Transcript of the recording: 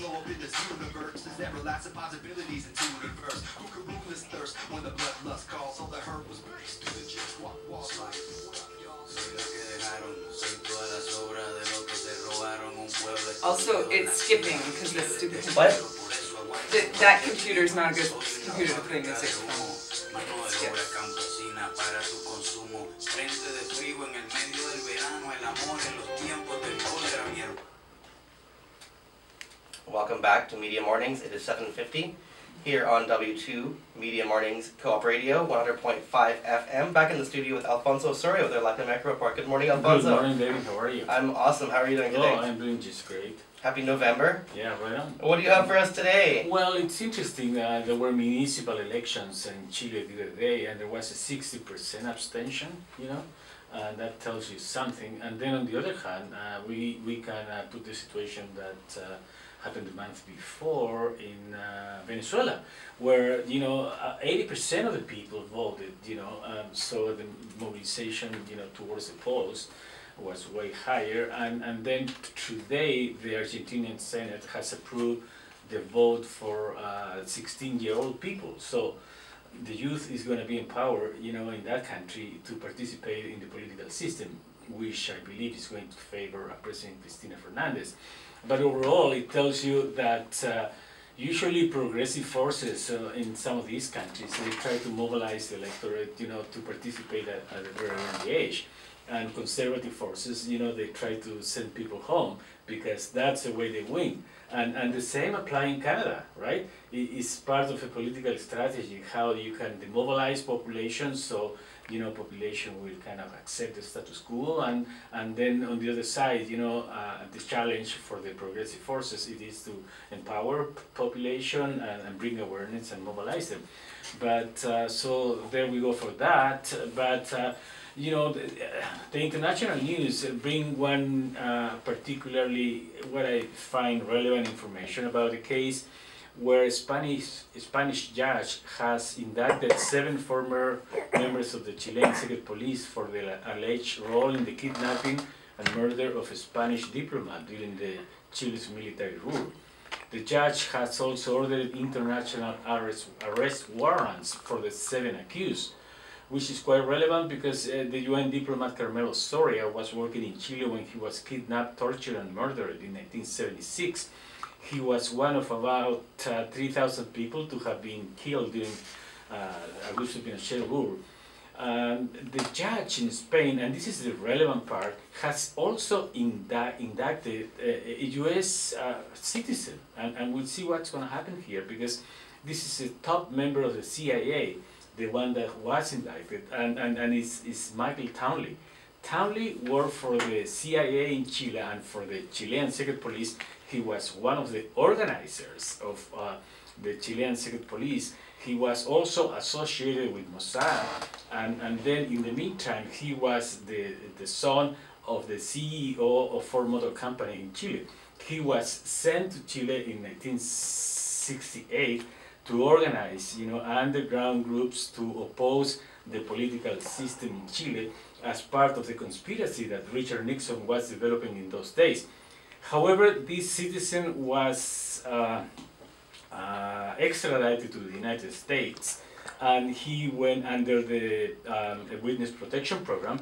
blow up in this universe. There's everlasting possibilities into the verse. Who could rule this thirst when the bloodlust calls? All the hurt was burst through the just walk like. Also, it's skipping because this stupid computer. What? That computer's not a good computer to play music from. Welcome back to Media Mornings. It is 7:50 here on W2 Media Mornings Co-op Radio, 100.5 FM. Back in the studio with Alfonso Osorio with our Latin America report. Good morning, Alfonso. Good morning, David. How are you? I'm awesome. How are you doing today? Oh, I'm doing just great. Happy November. Yeah, right on. What do you have for us today? Well, it's interesting. There were municipal elections in Chile the other day, and there was a 60% abstention, you know, and that tells you something. And then on the other hand, we can put the situation that happened the month before in Venezuela, where, you know, 80% of the people voted, you know, so the mobilization, you know, towards the polls was way higher, and then today the Argentinian Senate has approved the vote for 16-year-old people. So the youth is going to be empowered, you know, in that country to participate in the political system, which I believe is going to favor President Cristina Fernandez. But overall, it tells you that usually progressive forces in some of these countries, they try to mobilize the electorate, you know, to participate at a very early age. And conservative forces, you know, they try to send people home because that's the way they win. And the same apply in Canada, right? It's part of a political strategy, how you can demobilize populations so, you know, population will kind of accept the status quo, and then on the other side, you know, the challenge for the progressive forces, it is to empower population and bring awareness and mobilize them. But so there we go for that. But you know, the international news bring one particularly what I find relevant information about a case where a Spanish judge has indicted 7 former members of the Chilean secret police for their alleged role in the kidnapping and murder of a Spanish diplomat during the Chile's military rule. The judge has also ordered international arrest warrants for the 7 accused, which is quite relevant because the UN diplomat Carmelo Soria was working in Chile when he was kidnapped, tortured and murdered in 1976. He was one of about 3,000 people to have been killed during Augusto Pinochet rule. The judge in Spain, and this is the relevant part, has also indicted a US citizen, and we'll see what's going to happen here, because this is a top member of the CIA, the one that was indicted, and it's Michael Townley. Townley worked for the CIA in Chile and for the Chilean secret police. He was one of the organizers of the Chilean secret police. He was also associated with Mossad, and then in the meantime he was the son of the CEO of Ford Motor Company in Chile. He was sent to Chile in 1968 to organize, you know, underground groups to oppose the political system in Chile as part of the conspiracy that Richard Nixon was developing in those days. However, this citizen was extradited to the United States, and he went under the witness protection program.